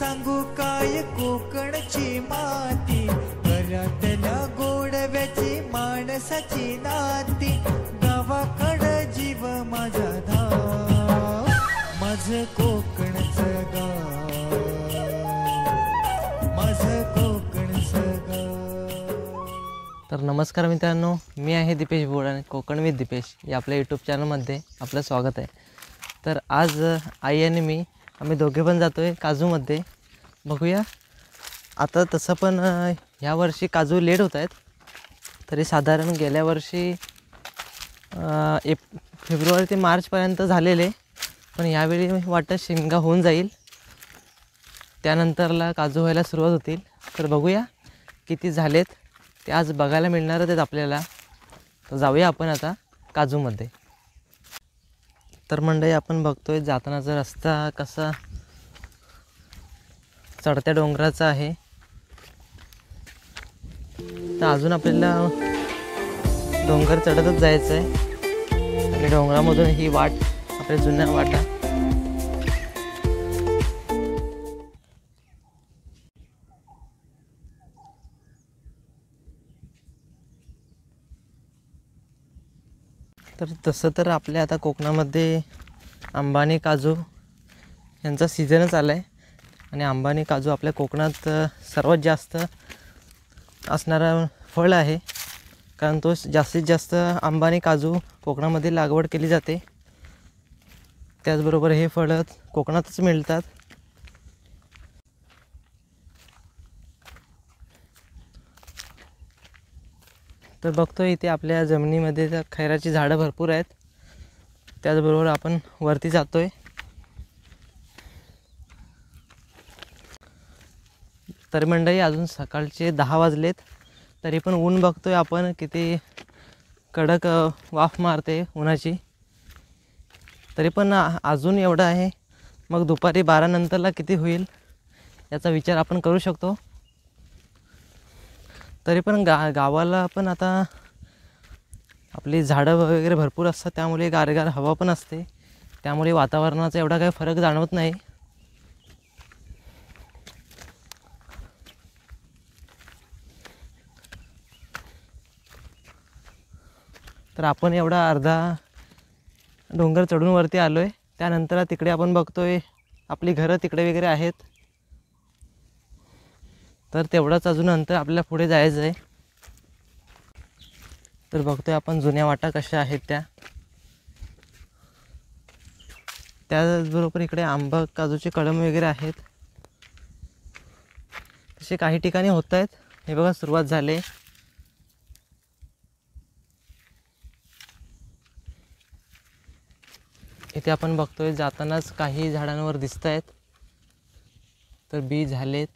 सांगू काय कोकणची माती, घरातल्या गोडव्याची माणसाची नाती, गावाकडं जीव माझा धाव, माझं कोकणचं गाव, माझं कोकणचं गाव. तर नमस्कार मित्रांनो, मी आहे दीपेश बोड आणि कोकण विथ दीपेश या आपल्या यूट्यूब चॅनलमध्ये आपलं स्वागत आहे. तर आज आई आणि मी आम्ही दोघे पण जातो आहे काजूमध्ये. बघूया आता तसं पण ह्या वर्षी काजू लेट होत आहेत. तरी साधारण गेल्या वर्षी फेब्रुवारी ते मार्चपर्यंत झालेले, पण यावेळी वाटतं शेंगा होऊन जाईल, त्यानंतरला काजू व्हायला सुरुवात होतील. तर बघूया किती झालेत ते आज बघायला मिळणारच आहेत आपल्याला. तर जाऊया आपण आता काजूमध्ये. तर मंडळी आपण बघतोय जातानाचा रस्ता कसा चढत्या डोंगराचा आहे. तर अजून आपल्याला डोंगर चढतच जायचं आहे आणि डोंगरामधून ही वाट आपल्या जुन्या वाटा. तर तसं तर आपल्या आता कोकणामध्ये आंबा आणि काजू यांचा सीझनच आला आहे आणि आंबा आणि काजू आपल्या कोकणात सर्वात जास्त असणारा फळ आहे, कारण तो जास्तीत जास्त आंबा आणि काजू कोकणामध्ये लागवड केली जाते. त्याचबरोबर हे फळं कोकणातच मिळतात. तर बघतो इथे आपल्या जमिनीमध्ये त्या खैराची झाडं भरपूर आहेत. त्याचबरोबर आपण वरती जातो आहे. तरी मंडळी अजून सकाळचे 10 वाजलेत, तरी पण ऊन बघतो आहे आपण किती कडक वाफ मारते उन्हाची. तरी पण अजून एवढं आहे, मग दुपारी 12 नंतरला किती होईल याचा विचार आपण करू शकतो. तरी पण गावाला पण आता आपली झाडं वगैरे भरपूर असतात, त्यामुळे गारगार हवा पण असते, त्यामुळे वातावरणाचा एवढा काही फरक जाणवत नाही. तर आपण एवढा अर्धा डोंगर चढून वरती आलो आहे. त्यानंतर तिकडे आपण बघतो आहे आपली घरं तिकडे वगैरे आहेत. तर तेवढंच अजून अंतर आपल्याला पुढे जायचं आहे. तर बघतो आहे आपण जुन्या वाटा कशा आहेत त्या. त्याचबरोबर इकडे आंबा काजूचे कळम वगैरे आहेत. तसे काही ठिकाणी होत आहेत. हे बघा सुरुवात झाली. इथे आपण बघतोय जातानाच काही झाडांवर दिसत आहेत, तर बी झालेत.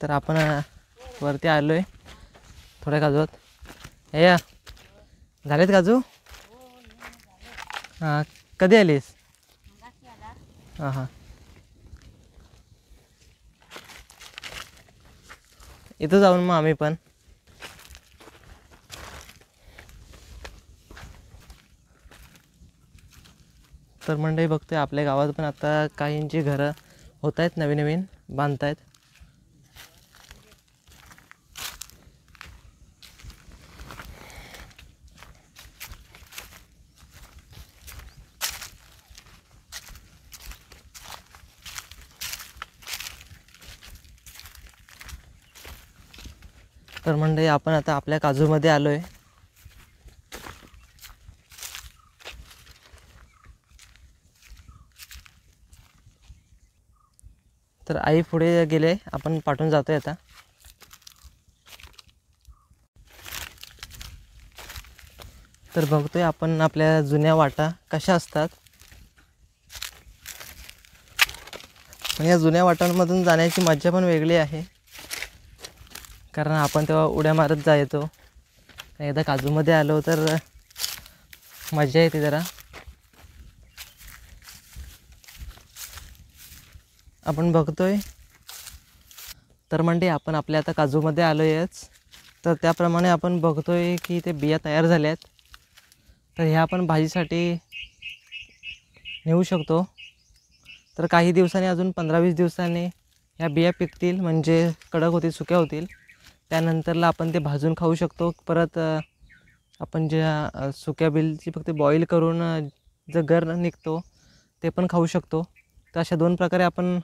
तर आपण वरती आलो आहे थोड्या काजूत. हे या झालेत काजू. हां कधी आलीस? हां हां इथं जाऊन मग आम्ही पण. तर मंडळी बघतोय आपल्या गावात पण आता काहींची घरं होत आहेत, नवीन नवीन बांधत आहेत. तर मंडळी आपण आता आपल्या काजूमध्ये आलो आहे. तर आई पुढे गेले, आपण पाठवून जातोय आता. तर बघतोय आपण आपल्या जुन्या वाटा कशा असतात. पण या जुन्या वाटांमधून जाण्याची मजा पण वेगळी आहे, कारण आपण तेव्हा उड्या मारत जायचो. एकदा काजूमध्ये आलो तर मजा येते जरा. आपण बघतोय तर मंडळी आपण आपल्या आता काजूमध्ये आलो आहेच. तर त्याप्रमाणे आपण बघतोय की ते बिया तयार झाल्या आहेत. तर ह्या आपण भाजीसाठी नेऊ शकतो. तर काही दिवसांनी, अजून 15-20 दिवसांनी ह्या बिया पिकतील, म्हणजे कडक होतील, सुक्या होतील. त्यानंतरला आपण ते भाजून खाऊ शकतो. परत आपण ज्या सुक्या बिलची फक्त बॉईल करून जो गर निघतो ते पण खाऊ शकतो. तर अशा 2 प्रकारे आपण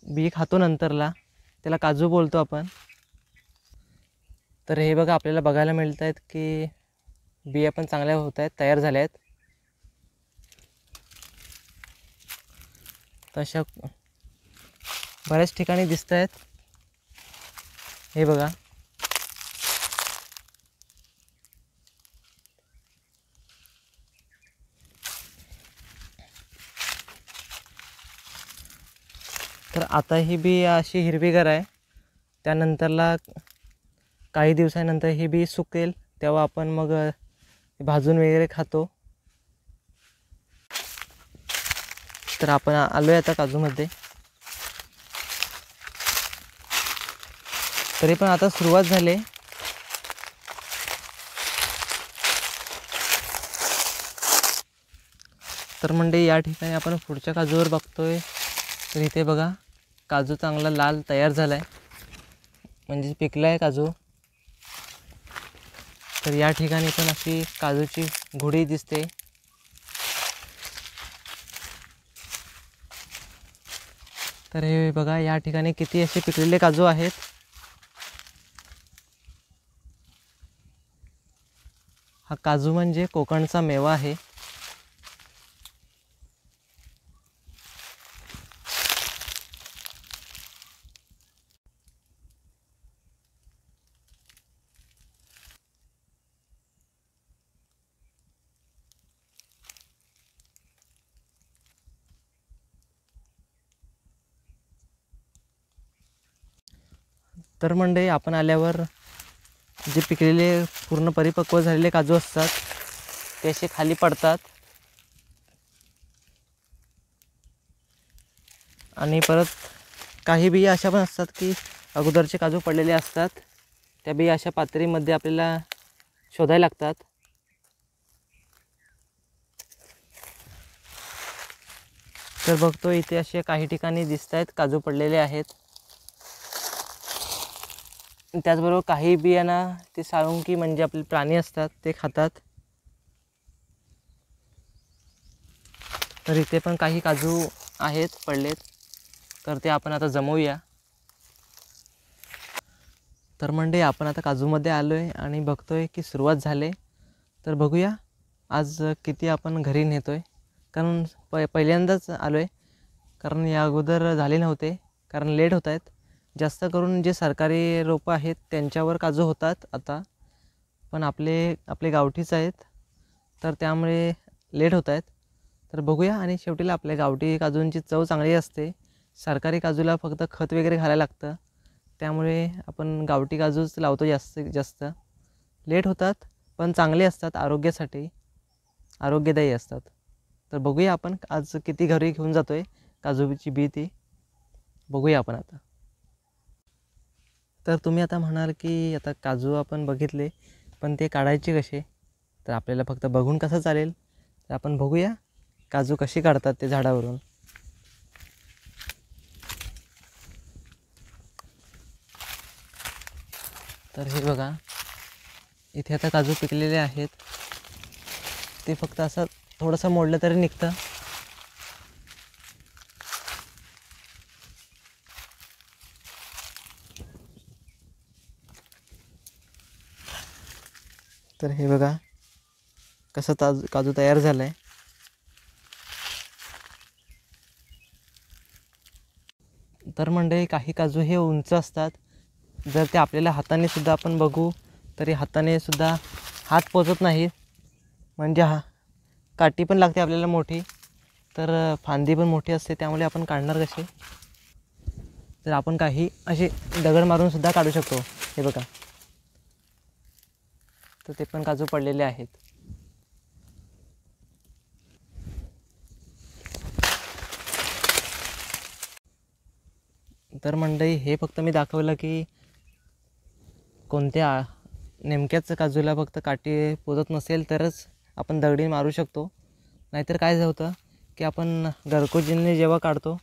बी खातो नंतरला. त्याला काजू बोलतो आपण. तर हे बघा, आपल्याला बघायला मिळत आहेत की बिया पण चांगल्या होत आहेत, तयार झाल्या आहेत. तशा बऱ्याच ठिकाणी दिसत आहेत. हे बघा, तर आता ही बी अशी हिरवीगार आहे. त्यानंतरला काही दिवसानंतर ही बी सुकेल, तेव्हा आपण मग भाजून वगैरे खातो. तर आपण आलो आहे आता काजूमध्ये. तरी पण आता सुरुवात झाली. तर म्हणजे या ठिकाणी आपण पुढच्या काजूवर बघतोय. तर इथे बघा, काजू चांगला लाल तयार झाला आहे, म्हणजे पिकला आहे काजू. तर या ठिकाणी पण अशी काजूची घुडी दिसते. तर हे बघा, या ठिकाणी किती असे पिकलेले काजू आहेत. हा काजू म्हणजे कोकणचा मेवा आहे. तर म्हणजे आपण आल्यावर जे पिकलेले पूर्ण परिपक्व झालेले काजू असतात ते असे खाली पडतात. आणि परत काही बिया अशा पण असतात की अगोदरचे काजू पडलेले असतात. त्या बिया अशा पात्रीमध्ये आपल्याला शोधायला लागतात. तर बघतो इथे असे काही ठिकाणी दिसत आहेत काजू पडलेले आहेत. त्याचबरोबर काही बियांना ते साळुंकी म्हणजे आपले प्राणी असतात ते खातात. तर इथे पण काही काजू आहेत पडलेत, तर ते आपण आता जमवूया. तर म्हणजे आपण आता काजूमध्ये आलो आहे आणि बघतोय की सुरुवात झाली. तर बघूया आज किती आपण घरी नेतो आहे. कारण पहिल्यांदाच आलो आहे, कारण या अगोदर झाले नव्हते, कारण लेट होत आहेत. जास्त करून जे सरकारी रोपं आहेत त्यांच्यावर काजू होतात आता, पण आपले गावठीच आहेत, तर त्यामुळे लेट होत आहेत. तर बघूया. आणि शेवटीला आपल्या गावठी काजूंची चव चांगली असते. सरकारी काजूला फक्त खत वगैरे घालायला लागतं, त्यामुळे आपण गावठी काजूच लावतो जास्तीत जास्त. लेट होतात पण चांगले असतात, आरोग्यासाठी आरोग्यदायी असतात. तर बघूया आपण आज किती घरी घेऊन जातो आहे काजूची बी ती बघूया आपण आता. तर तुम्ही आता म्हणाल की आता काजू आपण बघितले, पण ते काढायचे कसे? तर आपल्याला फक्त बघून कसं चालेल? तर आपण बघूया काजू कशी काढतात ते झाडावरून. तर हे बघा, इथे आता काजू पिकलेले आहेत. ते फक्त असं थोडंसं मोडलं तरी निघतं. तर हे बघा कसं काजू तयार झालं आहे. तर म्हणजे काही काजू हे उंच असतात. जर ते आपल्याला हाताने सुद्धा आपण बघू तरी हाताने सुद्धा हात पोचत नाही, म्हणजे काठी पण लागते आपल्याला मोठी, तर फांदी पण मोठी असते, त्यामुळे आपण काढणार कसे? तर आपण काही असे दगड मारून सुद्धा काढू शकतो. हे बघा, तर ते पण काजू पडलेले आहेत. तर मंडळी, हे फक्त मी दाखवलं की कोणत्या नेमक्याच काजूला फक्त काठी पोचत नसेल तरच आपण दगडी मारू शकतो. नाहीतर काय होतं की आपण घरकोजीने जेव्हा काढतो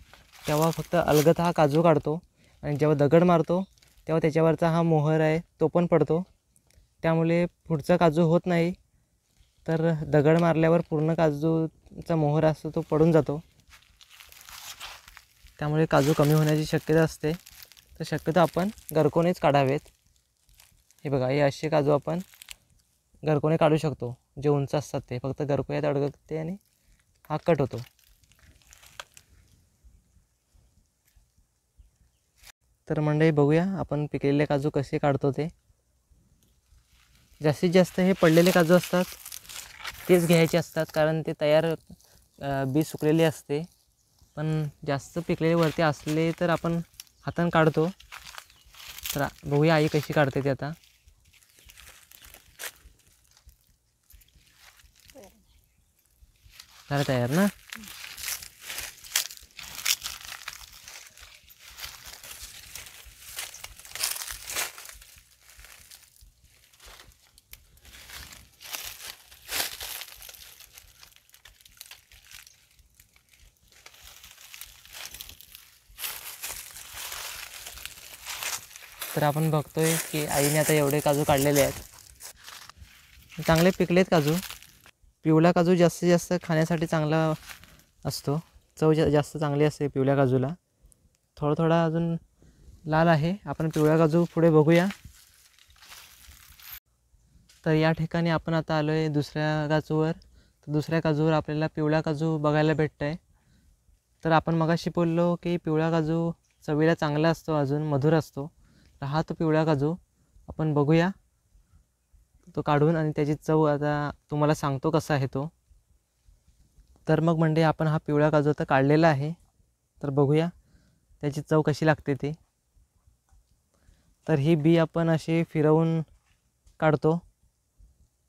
तेव्हा फक्त अलगद हा काजू काढतो आणि जेव्हा दगड मारतो तेव्हा त्याच्यावरचा हा मोहर आहे तो पण पडतो. त्यामुळे पुढचा काजू होत नाही, तर दगड मारल्यावर पूर्ण काजूचा मोहर असतो तो पडून जातो. त्यामुळे काजू कमी होण्याची शक्यता असते. तर शक्यतो आपण गरकोनेच काढावेत. हे बघा, हे असे काजू आपण गरकोने काढू शकतो. जे उंच असतात ते फक्त गरकोयात अडकते आणि हा कट होतो. तर मंडळी बघूया आपण पिकलेले काजू कसे काढतो ते. जास्तीत जास्त हे पडलेले काजू असतात तेच घ्यायचे असतात, कारण ते तयार बी सुकलेले असते. पण जास्त पिकलेले वरती असले तर आपण हाताने काढतो. तर बघूया आई कशी काढते ते आता. झालं तयार ना. तर आपण बघतोय की आईने आता एवढे काजू काढलेले आहेत. चांगले पिकलेत काजू. पिवळा काजू जास्तीत जास्त खाण्यासाठी चांगला असतो. चव जास्त चांगली असते पिवळ्या काजूला. थोडा अजून लाल आहे. आपण पिवळा काजू पुढे बघूया. तर या ठिकाणी आपण आता आलो आहे दुसऱ्या काजूवर. तर दुसऱ्या काजूवर आपल्याला पिवळा काजू बघायला भेटतं आहे. तर आपण मगाशी बोललो की पिवळा काजू चवीला चांगला असतो, अजून मधुर असतो. तर हा तो पिवळा काजू आपण बघूया तो काढून, आणि त्याची चव आता तुम्हाला सांगतो कसा आहे तो. तर मग म्हणजे आपण हा पिवळा काजू आता काढलेला आहे. तर बघूया त्याची चव कशी लागते ती. तर ही बी आपण अशी फिरवून काढतो.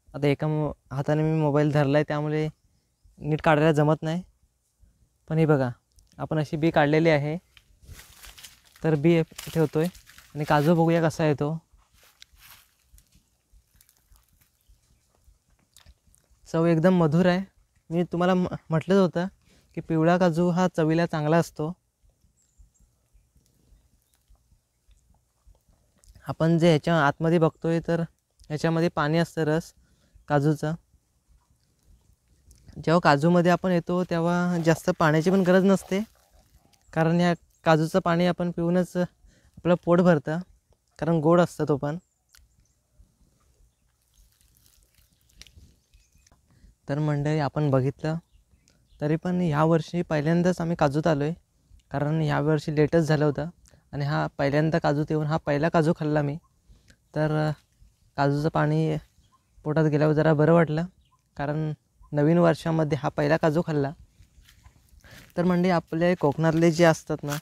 आता एका हाताने मी मोबाईल धरला आहे त्यामुळे नीट काढायला जमत नाही. पण ही बघा, आपण अशी बी काढलेली आहे. तर बी ठेवतो आहे आणि काजू बघूया कसा आहे तो. चव एकदम मधुर आहे. मी तुम्हाला म्हटलंच होतं की पिवळा काजू हा चवीला चांगला असतो. आपण जे ह्याच्या आतमध्ये बघतोय तर ह्याच्यामध्ये पाणी असतं, रस काजूचा. जेव्हा काजूमध्ये आपण येतो तेव्हा जास्त पाण्याची पण गरज नसते, कारण ह्या काजूचं पाणी आपण पिऊनच आपलं पोट भरतं, कारण गोड असतं तो पण. तर मंडळी आपण बघितलं तरी पण ह्या वर्षी पहिल्यांदाच आम्ही काजूत आलो आहे, कारण ह्या वर्षी लेटच झालं होतं आणि हा पहिल्यांदा काजूत येऊन हा पहिला काजू खाल्ला मी. तर काजूचं पाणी पोटात गेल्यावर जरा बरं वाटलं, कारण नवीन वर्षामध्ये हा पहिला काजू खाल्ला. तर म्हणजे आपले कोकणातले जे असतात ना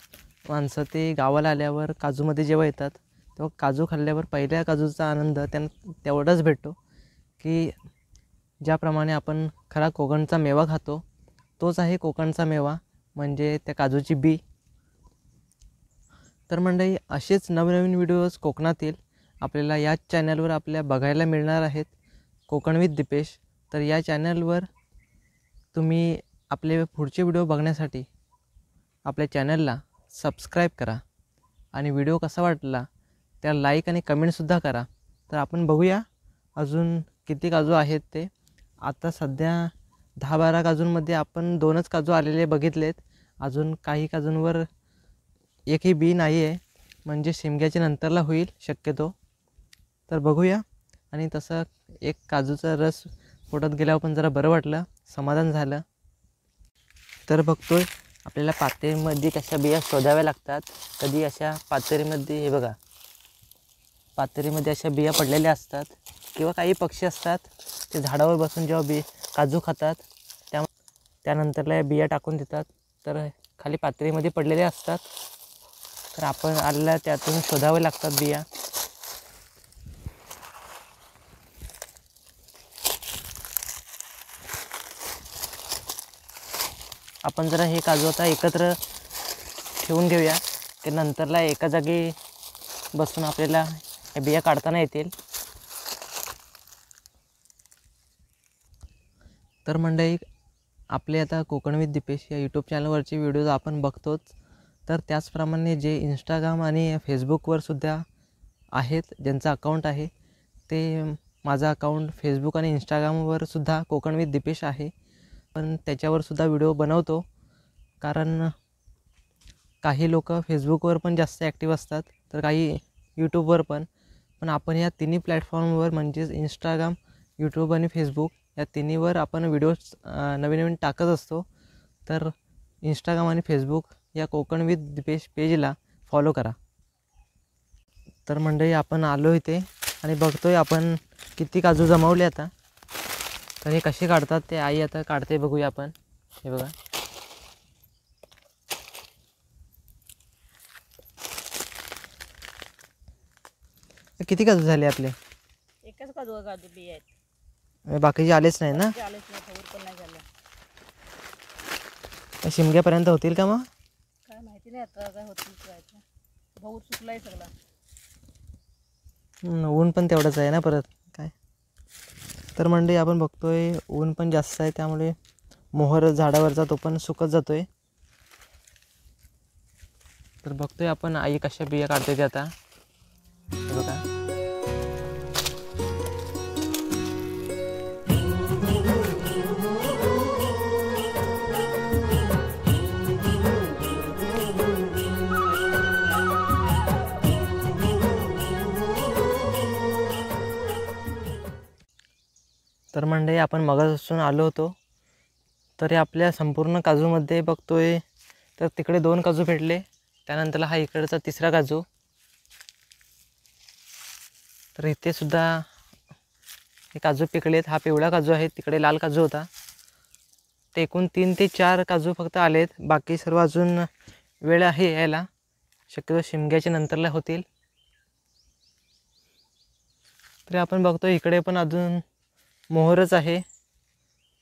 माणसं, ते गावाला आल्यावर काजूमध्ये जेव्हा येतात तेव्हा काजू खाल्ल्यावर पहिल्या काजूचा आनंद त्यांना तेवढाच भेटतो की ज्याप्रमाणे आपण खरा कोकणचा मेवा खातो तोच आहे कोकणचा मेवा, म्हणजे त्या काजूची बी. तर मंडळी असेच नवनवीन व्हिडिओज कोकणातील आपल्याला याच चॅनलवर आपल्या बघायला मिळणार आहेत, कोकण विथ दीपेश. तर या चॅनलवर तुम्ही आपले पुढचे व्हिडिओ बघण्यासाठी आपल्या चॅनलला सबस्क्राईब करा आणि व्हिडिओ कसा वाटला त्याला लाईक आणि कमेंटसुद्धा करा. तर आपण बघूया अजून किती काजू आहेत ते. आता सध्या 10-12 काजूंमध्ये आपण 2च काजू आलेले बघितलेत. अजून काही काजूंवर एकही बी नाही आहे, म्हणजे शिमग्याच्या नंतरला होईल शक्यतो. तर बघूया. आणि तसं एक काजूचा रस पोटात गेल्यावर पण जरा बरं वाटलं, समाधान झालं. तर बघतोय आपल्याला पातेरीमध्ये कशा बिया शोधाव्या लागतात. कधी अशा पातेरीमध्ये, हे बघा, पातेरीमध्ये अशा बिया पडलेल्या असतात किंवा काही पक्षी असतात ते झाडावर बसून जेव्हा काजू खातात त्यानंतरला या बिया टाकून देतात. तर खाली पातेरीमध्ये पडलेल्या असतात. तर आपण आलेल्या त्यातून शोधावे लागतात बिया. आपण जरा हे काजू आता एकत्र ठेवून घेऊया, ते नंतरला एका जागी बसून आपल्याला या बिया काढताना येतील. तर मंडळी, आपले आता कोकण विथ दीपेश या यूट्यूब चॅनलवरचे व्हिडिओज आपण बघतोच, तर त्याचप्रमाणे जे इंस्टाग्राम आणि फेसबुकवर सुद्धा आहेत, ज्यांचं अकाउंट आहे, ते माझं अकाउंट फेसबुक आणि इंस्टाग्रामवर सुद्धा कोकण विथ दीपेश आहे. पण त्याच्यावर सुद्धा व्हिडिओ बनवतो, कारण काही लोक फेसबुकवर पण जास्त ॲक्टिव्ह असतात, तर काही यूट्यूबवर पण. पण आपण या तिन्ही प्लॅटफॉर्मवर म्हणजेच इंस्टाग्राम, यूट्यूब आणि फेसबुक या तिन्हीवर आपण व्हिडिओज नवीन नवीन टाकत असतो. तर इंस्टाग्राम आणि फेसबुक या कोकण विथ दीपेश पेजला फॉलो करा. तर मंडळी, आपण आलो इथे आणि बघतोय आपण किती काजू जमावले आता. तर हे कसे काढतात ते आई आता काढते, बघूया आपण. हे बघा, किती काजू झाले आपले? एकच काजू बिया आहेत, बाकीचे आलेच नाही ना? आलेच नाही, खबर पण नाही झालं. शिमग्यापर्यंत होतील का मग? काय माहिती नाही आता काय होतील काय. भाऊ सुकलाय सगळा. ऊन पण तेवढंच आहे ना परत काय. तर मंडळी, आपण बघतोय ऊन पण जास्त आहे, त्यामुळे मोहर झाडावरचा तो पण सुकत जातोय. तर बघतोय आपण आई कशा बिया काढते ते आता. हे बघा, तर मंडळी, आपण मगापासून आलो होतो, तर आपल्या संपूर्ण काजूमध्ये बघतोय तर तिकडे 2 काजू भेटले, त्यानंतरला हा इकडचा तिसरा काजू. तर इथे सुद्धा हे काजू पिकलेत. हा पिवळा काजू आहे, तिकडे लाल काजू होता. ते एकूण 3 ते 4 काजू फक्त आलेत, बाकी सर्व अजून वेळ आहे यायला. शक्यतो शिमग्याच्या नंतरला होतील. तरी आपण बघतो इकडे पण अजून मोहरच आहे,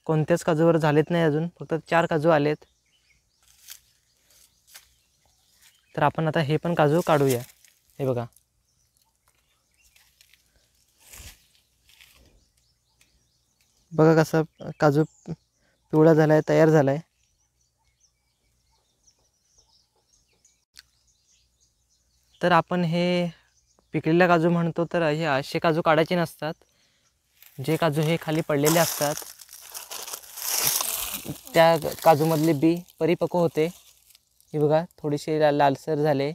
कोणत्याच काजूवर झालेत नाही अजून, फक्त 4 काजू आलेत. तर आपण आता हे पण काजू काढूया. हे बघा, बघा कसा काजू पिवळा झाला आहे, तयार झाला आहे. तर आपण हे पिकलेला काजू म्हणतो, तर हे असे काजू काढायचे नसतात. जे काजू हे खाली पडलेले असतात, त्या काजूमधले बी परिपक्व होते. हे बघा, थोडीशी लालसर झाले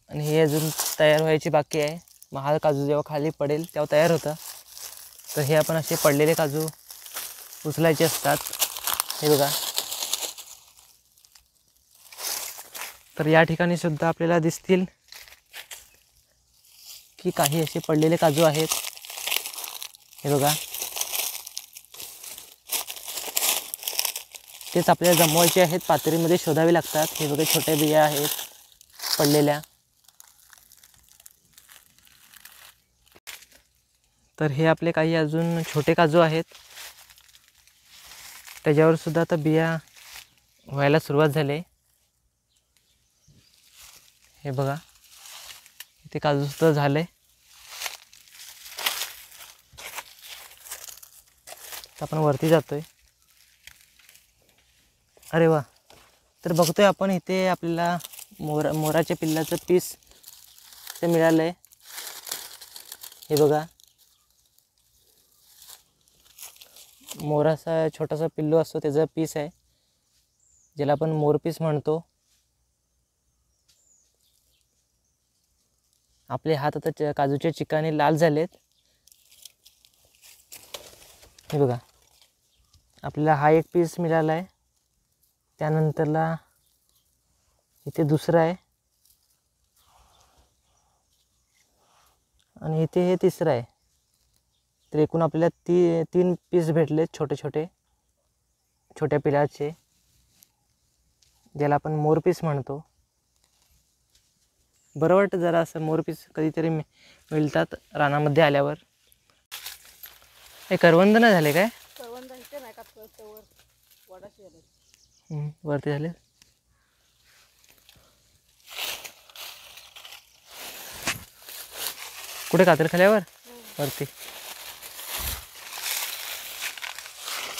आणि हे अजून तयार व्हायची बाकी आहे. मग हा काजू जेव्हा खाली पडेल तेव्हा तयार होतं. तर हे आपण असे पडलेले काजू उचलायचे असतात. हे बघा, तर या ठिकाणी सुद्धा आपल्याला दिसतील की काही असे पडलेले काजू आहेत. हे बघा, तेच आपल्याला जमवायचे आहेत, पातेलीमध्ये शोधावे लागतात. हे बघा, छोट्या बिया आहेत पडलेल्या. तर हे आपले काही अजून छोटे काजू आहेत, त्याच्यावर सुद्धा आता बिया व्हायला सुरुवात झाली. हे बघा, इथे काजू सुद्धा झाले. आपण वरती जातोय. अरे वा, तर बघतोय आपण इथे आपल्याला मोराच्या पिल्लाचं पीस ते मिळालं आहे. हे बघा, मोराचा छोटासा पिल्लू असतो त्याचा पीस आहे, ज्याला आपण मोरपीस म्हणतो. आपले हात आता काजूच्या चिकाने लाल झालेत. हे बघा, आपल्याला हा एक पीस मिळाला आहे, त्यानंतरला इथे दुसरा आहे आणि इथे हे तिसरं आहे. तर एकूण आपल्याला 3 पीस भेटले, छोटे छोट्या पिलाचे, ज्याला आपण मोरपीस म्हणतो. बरं वाटतं जरा असं मोरपीस कधीतरी मिळतात रानामध्ये आल्यावर. हे करवंद नाही झाले काय? करवंद इथे नाही का, वर वडाशी आले. वरती झाले. कुठे कातर खाल्यावर? वरती.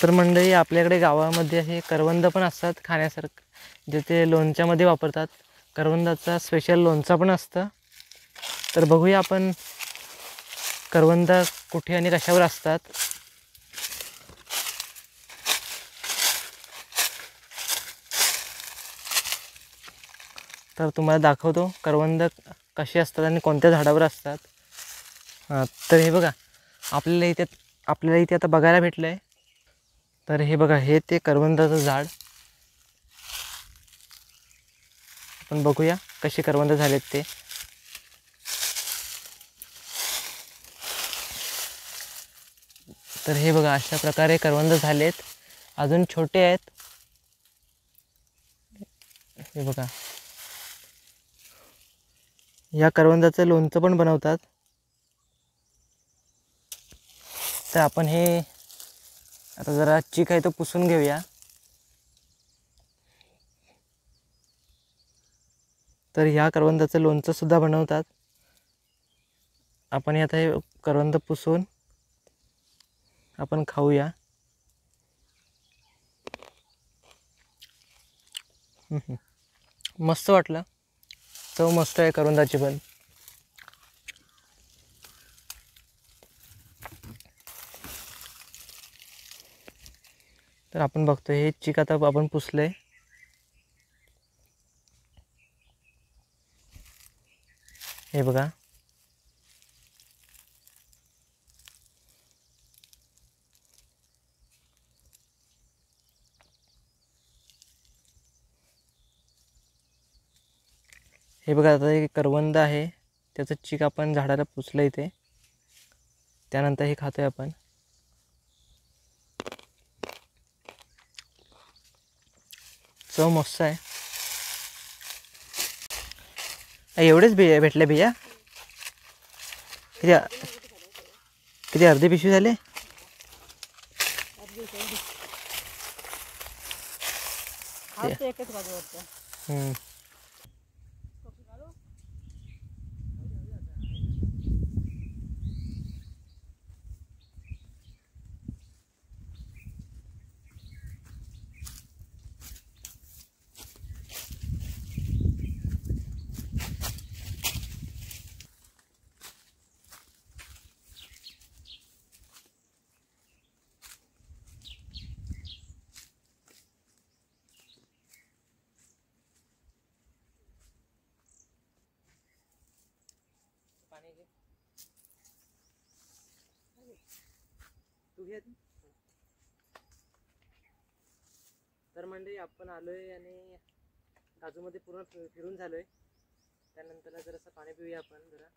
तर मंडळी आपल्याकडे गावामध्ये हे करवंद पण असतात खाण्यासारखं, जे ते लोणच्यामध्ये वापरतात. करवंदाचा स्पेशल लोणचा पण असतं. तर बघूया आपण करवंद कुठे आणि कशावर असतात. तर तुम्हाला दाखवतो करवंद कसे असतात आणि कोणत्या झाडावर असतात. तर हे बघा आपल्याला इथे आता बघायला भेटलं आहे. तर हे बघा, हे ते करवंदाचं झाड. आपण बघूया कसे करवंद झालेत ते. तर हे बघा, अशा प्रकारे करवंद झालेत. अजून छोटे आहेत. हे बघा, या करवंदाचं लोणचं पण बनवतात. तर आपण हे आता जरा चिक आहे तो पुसून घेऊया. तर ह्या करवंदाचं लोणचं सुद्धा बनवतात. आपण आता हे करवंद पुसून आपण खाऊया. मस्त वाटलं, चव मस्त आहे करवंदाची पण. तर आपण बघतो हे चिक आता आपण पुसलंय. हे बघा, हे बघा, आता हे करवंद आहे त्याचं चिक आपण झाडाला पुसलं इथे. त्यानंतर हे खातोय आपण. चव मस्त आहे. एवढेच भेटले बिया? किती किती अर्धी पिशवी झाले? एकच बाजू वाटतं. तर मंडळी आपण आलोय आणि काजूमध्ये पूर्ण फिरून झालोय. त्यानंतर जरासं पाणी पिऊया आपण जरा.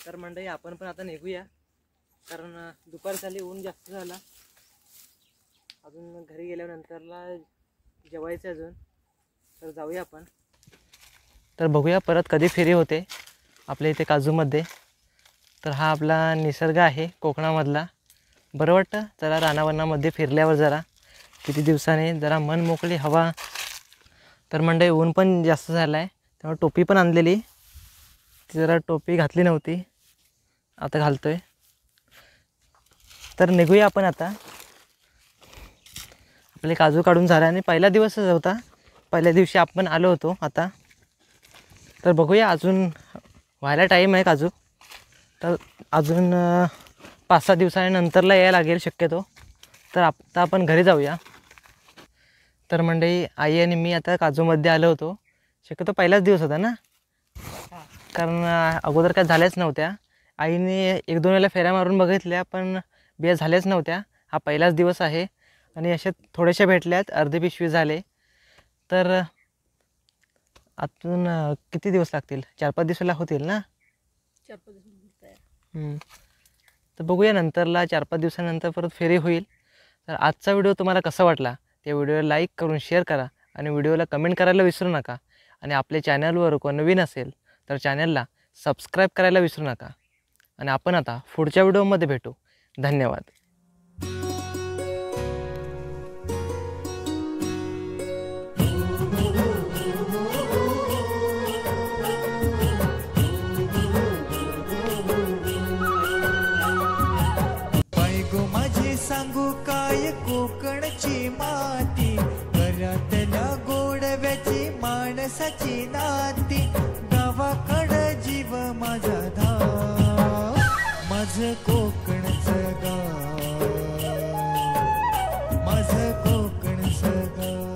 तर मंडळी आपण पण आता निघूया, कारण दुपार झाली, ऊन जास्त झाला. अजून घरी गेल्यानंतरला जेवायचं अजून. तर जाऊया आपण. तर बघूया परत कधी फेरी होते आपल्या इथे काजूमध्ये. तर हा आपला निसर्ग आहे कोकणामधला. बरं वाटतं जरा रानावनामध्ये फिरल्यावर, जरा किती दिवसाने जरा मन मोकळी हवा. तर मंडळी ऊन पण जास्त झालं आहे, त्यामुळे टोपी पण आणलेली, ती जरा टोपी घातली नव्हती, आता घालतोय. तर निघूया आपण आता. आपले काजू काढून झाला आणि पहिला दिवसच होता, पहिल्या दिवशी आपण आलो होतो आता. तर बघूया, अजून व्हायला टाईम आहे काजू. तर अजून 5-6 दिवसानंतरला यायला लागेल शक्यतो. तर आता आपण घरी जाऊया. तर मंडळी आई आणि मी आता काजूमध्ये आलो होतो. शक्यतो पहिलाच दिवस होता ना, कारण अगोदर काय झाल्याच नव्हत्या. आईने 1-2 वेळेला फेऱ्या मारून बघितल्या, पण बिया झाल्याच नव्हत्या. हा पहिलाच दिवस आहे आणि अशा थोड्याशा भेटल्यात, अर्धी पिशवी झाले. तर अजून किती दिवस लागतील? 4-5 दिवसाला होतील ना? 4-5 दिवस. तर बघूया नंतरला 4-5 दिवसानंतर परत फेरी होईल. तर आजचा व्हिडिओ तुम्हाला कसा वाटला त्या व्हिडिओला लाईक करून शेअर करा आणि व्हिडिओला कमेंट करायला विसरू नका. आणि आपल्या चॅनलवर कोण नवीन असेल तर चॅनलला सबस्क्राईब करायला विसरू नका. आणि आपण आता पुढच्या व्हिडिओमध्ये भेटू. धन्यवाद. कोकणची माती, घरातल्या गोडव्याची माणसाची नाती, गावाकडं जीव माझा धाव, माझं कोकणचं गाव, माझं कोकणचं गाव.